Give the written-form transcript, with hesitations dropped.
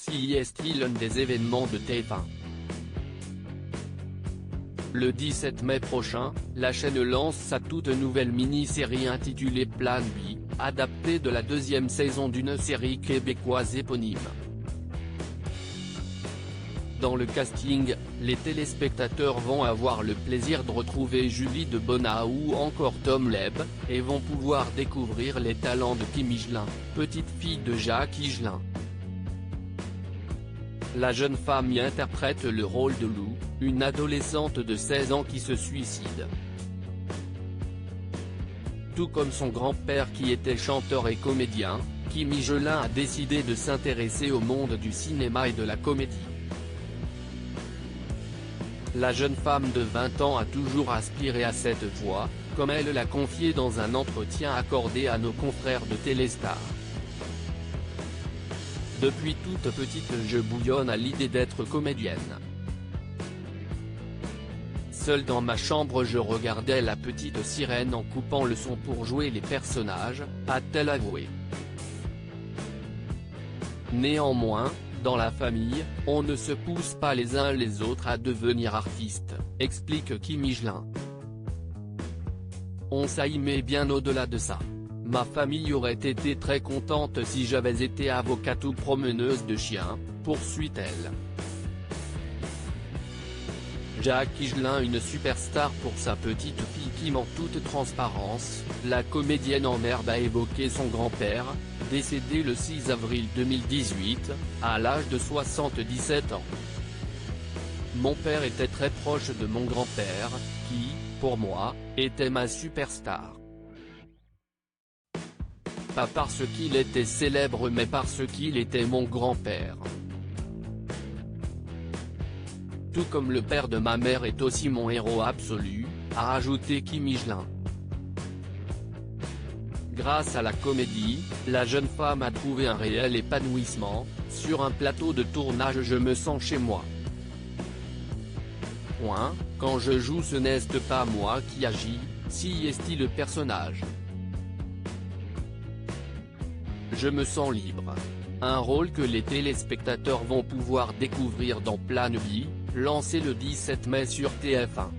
Si est-il un des événements de TF1. Le 17 mai prochain, la chaîne lance sa toute nouvelle mini-série intitulée Plan B, adaptée de la deuxième saison d'une série québécoise éponyme. Dans le casting, les téléspectateurs vont avoir le plaisir de retrouver Julie de Bonnat ou encore Tom Leb, et vont pouvoir découvrir les talents de Kim Higelin, petite fille de Jacques Higelin. La jeune femme y interprète le rôle de Lou, une adolescente de 16 ans qui se suicide. Tout comme son grand-père qui était chanteur et comédien, Kim Higelin a décidé de s'intéresser au monde du cinéma et de la comédie. La jeune femme de 20 ans a toujours aspiré à cette voie, comme elle l'a confié dans un entretien accordé à nos confrères de Téléstar. Depuis toute petite je bouillonne à l'idée d'être comédienne. Seule dans ma chambre je regardais la petite sirène en coupant le son pour jouer les personnages, a-t-elle avoué. Néanmoins, dans la famille, on ne se pousse pas les uns les autres à devenir artistes, explique Kim Higelin. On s'y met bien au-delà de ça. Ma famille aurait été très contente si j'avais été avocate ou promeneuse de chiens, poursuit-elle. Jacques Higelin, une superstar pour sa petite fille Kim. En toute transparence, la comédienne en herbe a évoqué son grand-père, décédé le 6 avril 2018, à l'âge de 77 ans. Mon père était très proche de mon grand-père, qui, pour moi, était ma superstar. Pas parce qu'il était célèbre mais parce qu'il était mon grand-père. Tout comme le père de ma mère est aussi mon héros absolu, a rajouté Kim Higelin. Grâce à la comédie, la jeune femme a trouvé un réel épanouissement, sur un plateau de tournage je me sens chez moi. Quand je joue ce n'est pas moi qui agis, si est-il le personnage. Je me sens libre. Un rôle que les téléspectateurs vont pouvoir découvrir dans Plan B, lancé le 17 mai sur TF1.